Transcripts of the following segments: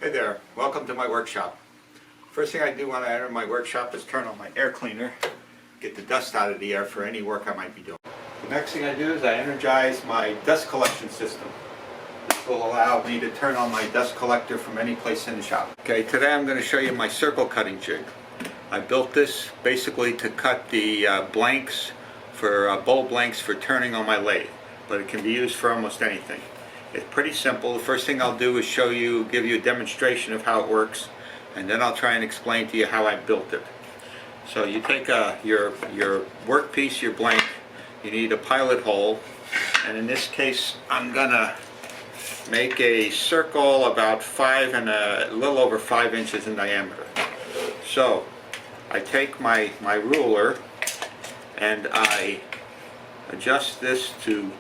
Hey there, welcome to my workshop. First thing I do when I enter my workshop is turn on my air cleaner, get the dust out of the air for any work I might be doing. The next thing I do is I energize my dust collection system. This will allow me to turn on my dust collector from any place in the shop. Okay, today I'm going to show you my circle cutting jig. I built this basically to cut the blanks for bowl blanks for turning on my lathe, but it can be used for almost anything. It's pretty simple. The first thing I'll do is give you a demonstration of how it works, and then I'll try and explain to you how I built it. So you take your workpiece, your blank, you need a pilot hole, and in this case I'm gonna make a circle about a little over 5 inches in diameter. So I take my ruler and I adjust this to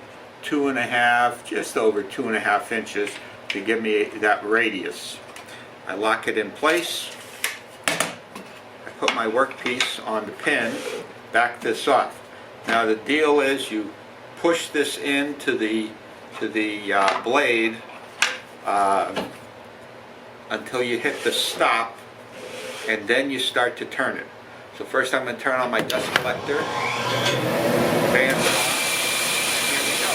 2.5, just over 2.5 inches to give me that radius. I lock it in place. I put my workpiece on the pin, back this off. Now the deal is you push this into the blade until you hit the stop, and then you start to turn it. So first I'm going to turn on my dust collector. Bands it on. Here we go.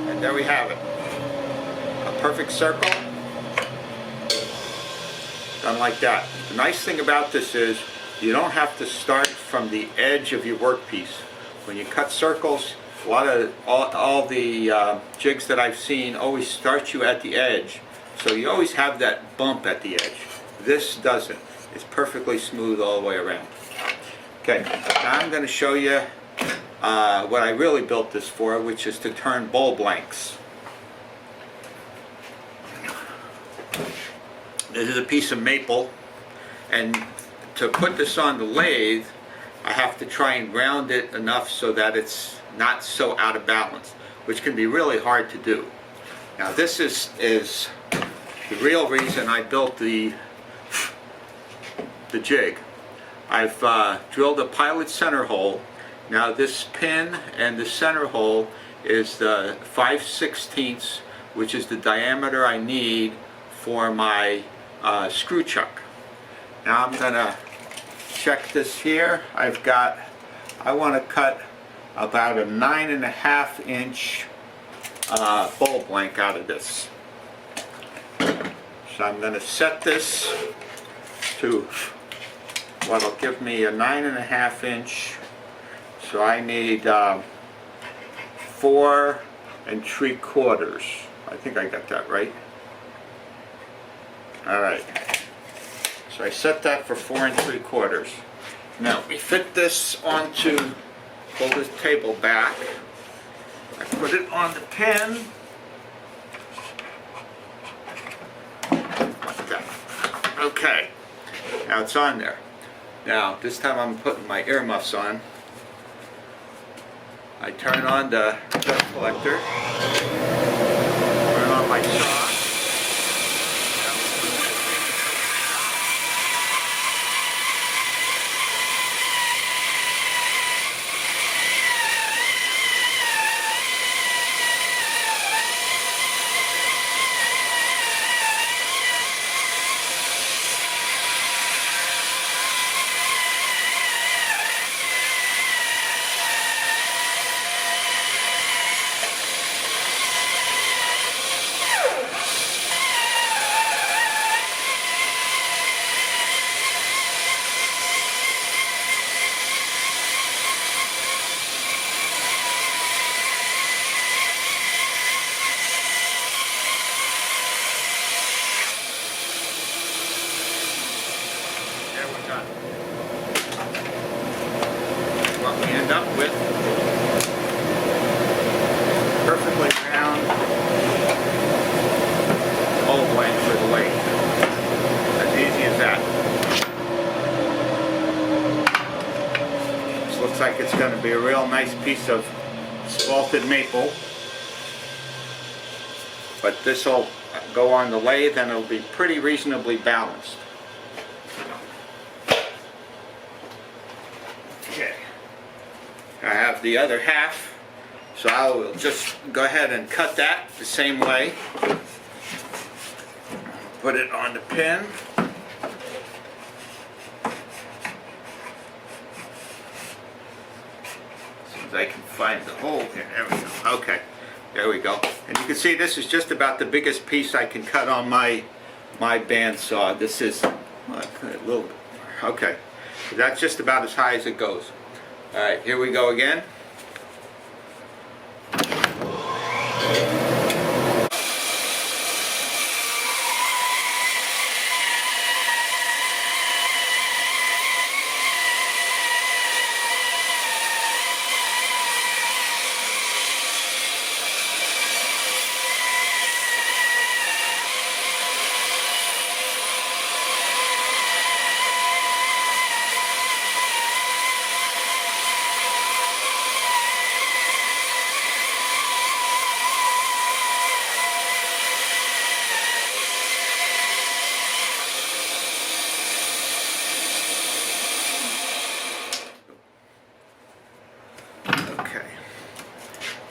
And there we have it. A perfect circle. Done like that. The nice thing about this is you don't have to start from the edge of your workpiece. When you cut circles, all the jigs that I've seen always start you at the edge, so you always have that bump at the edge. This doesn't. It's perfectly smooth all the way around. Okay, now I'm going to show you what I really built this for, which is to turn bowl blanks. This is a piece of maple, and to put this on the lathe, I have to try and round it enough so that it's not so out of balance, which can be really hard to do. Now this is the real reason I built the jig. I've drilled a pilot center hole. Now this pin and the center hole is the 5/16, which is the diameter I need for my screw chuck. Now I'm gonna check this here. I want to cut about a 9.5 inch bowl blank out of this. So I'm going to set this to what'll give me a 9.5 inch. So I need 4 3/4. I think I got that right. All right. So I set that for 4 3/4. Now we fit this onto, pull this table back. I put it on the pin. Like that. Okay. Now it's on there. Now this time I'm putting my earmuffs on. I turn on the dust collector. Turn on my saw. What we end up with, perfectly round bowl blank for the lathe. As easy as that. This looks like it's going to be a real nice piece of spalted maple. but this will go on the lathe and it'll be pretty reasonably balanced. Okay, I have the other half, so I will just go ahead and cut that the same way. Put it on the pin. As I can find the hole here. There we go. Okay, there we go. And you can see this is just about the biggest piece I can cut on my bandsaw. This is a little bit. Okay, so that's just about as high as it goes. All right, here we go again.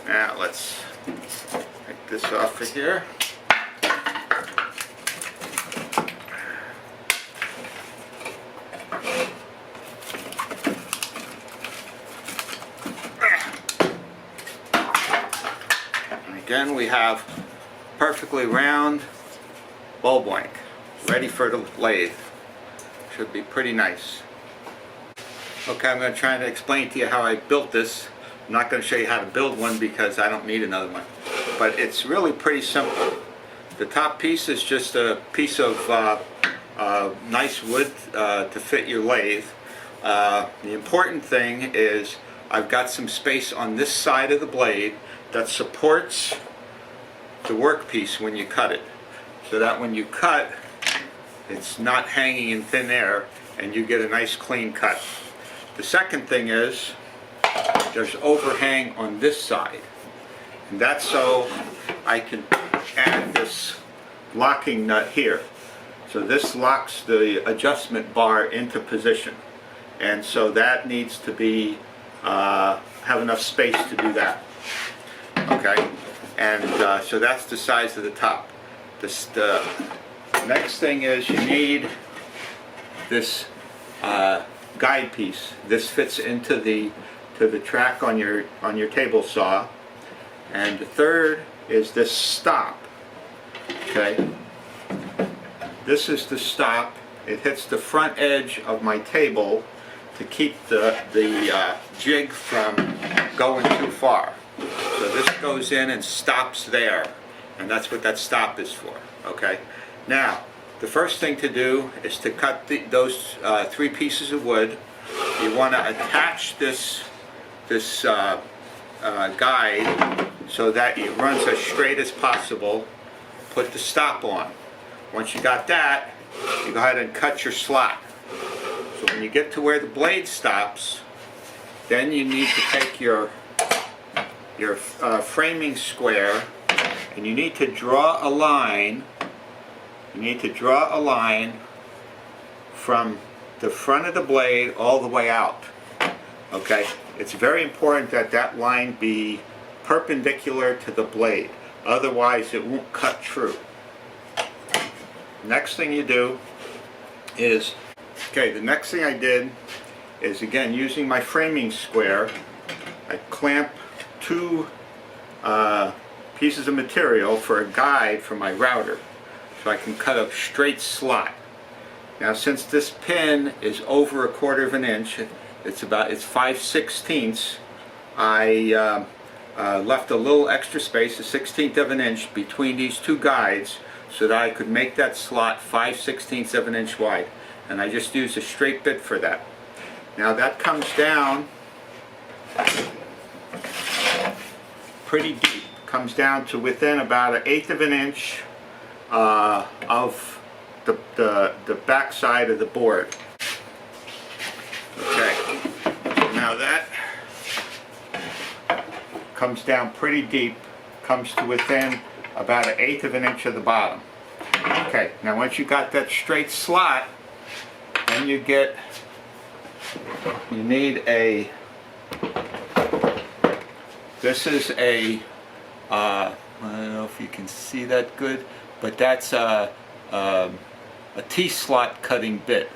Now let's take this off of here. And again, we have perfectly round bulb blank, ready for the lathe. Should be pretty nice. Okay, I'm going to try to explain to you how I built this. I'm not going to show you how to build one because I don't need another one. But it's really pretty simple. The top piece is just a piece of nice wood to fit your lathe. The important thing is I've got some space on this side of the blade that supports the workpiece when you cut it. So that when you cut, it's not hanging in thin air and you get a nice clean cut. The second thing is there's overhang on this side, and that's so I can add this locking nut here. So this locks the adjustment bar into position, and so that needs to be have enough space to do that. Okay, and so that's the size of the top. The next thing is you need this guide piece. This fits into the track on your table saw. And the third is this stop. Okay, this is the stop. It hits the front edge of my table to keep the jig from going too far. So this goes in and stops there, and that's what that stop is for. Okay, now the first thing to do is to cut those 3 pieces of wood. You want to attach this guide so that it runs as straight as possible. Put the stop on. Once you got that, you go ahead and cut your slot. So when you get to where the blade stops, then you need to take your framing square, and you need to draw a line. You need to draw a line from the front of the blade all the way out. Okay, it's very important that that line be perpendicular to the blade, otherwise it won't cut true. Next thing you do is, okay, the next thing I did is, again, using my framing square, I clamp 2 pieces of material for a guide for my router, so I can cut a straight slot. Now, since this pin is over 1/4 of an inch, it's 5/16, I left a little extra space, a 1/16 of an inch, between these 2 guides so that I could make that slot 5/16 of an inch wide. And I just used a straight bit for that. Now that comes down pretty deep. Comes down to within about 1/8 of an inch of the back side of the board. Okay, now that comes down pretty deep, comes to within about 1/8 of an inch of the bottom. Okay, now once you got that straight slot, then you need a, this is a, I don't know if you can see that good, but that's a T-slot cutting bit.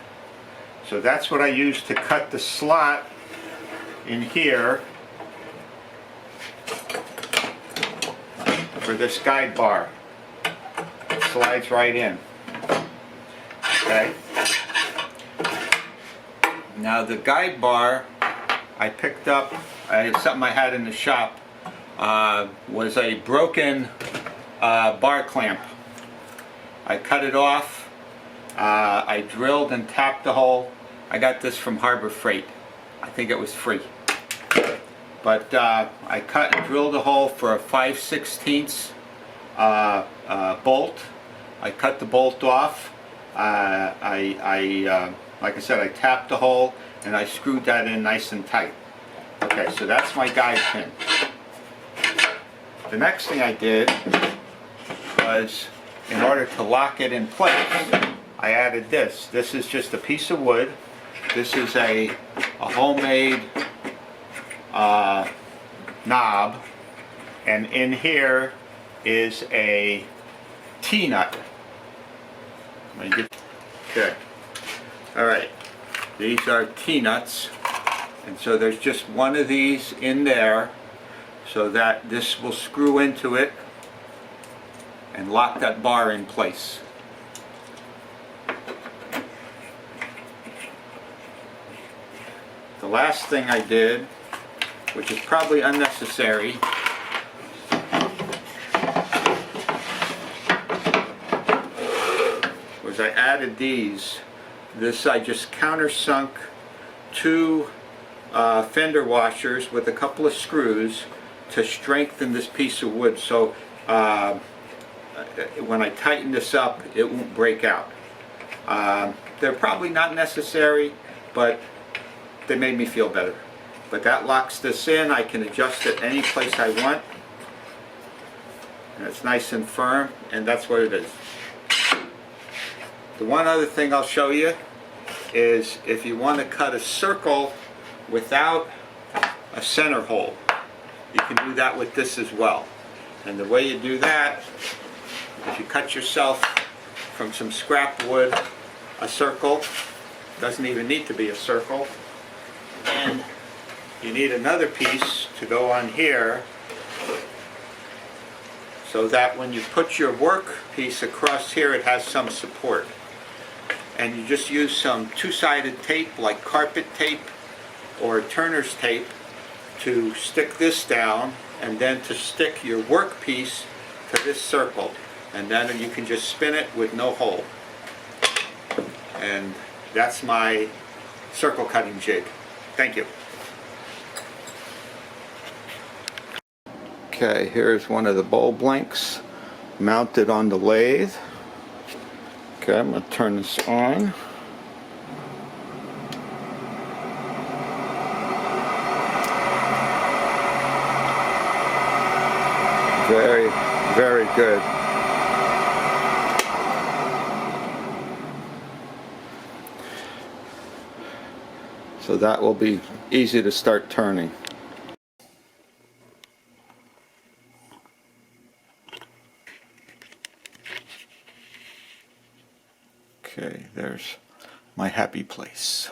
So that's what I use to cut the slot in here for this guide bar. It slides right in. Okay. Now the guide bar I picked up, something I had in the shop, was a broken bar clamp. I cut it off, I drilled and tapped the hole. I got this from Harbor Freight. I think it was free. But I cut and drilled a hole for a 5/16 bolt. I cut the bolt off. Like I said, I tapped the hole and I screwed that in nice and tight. Okay, so that's my guide pin. The next thing I did was, in order to lock it in place, I added this. This is just a piece of wood. This is a homemade knob, and in here is a T-nut. Okay. Alright, these are T-nuts, and so there's just one of these in there so that this will screw into it and lock that bar in place. The last thing I did, which is probably unnecessary, was I added these. This I just countersunk 2 fender washers with a couple of screws to strengthen this piece of wood, so when I tighten this up it won't break out. They're probably not necessary, but they made me feel better. But that locks this in. I can adjust it any place I want, and it's nice and firm, and that's what it is. The one other thing I'll show you is if you want to cut a circle without a center hole, you can do that with this as well. And the way you do that is you cut yourself from some scrap wood a circle. Doesn't even need to be a circle. And you need another piece to go on here so that when you put your work piece across here it has some support. And you just use some 2-sided tape like carpet tape or Turner's tape to stick this down, and then to stick your work piece to this circle, and then you can just spin it with no hole. And that's my circle cutting jig. Thank you. Okay, here's one of the bowl blanks mounted on the lathe. Okay, I'm going to turn this on. Very, very good. So that will be easy to start turning. Okay, there's my happy place.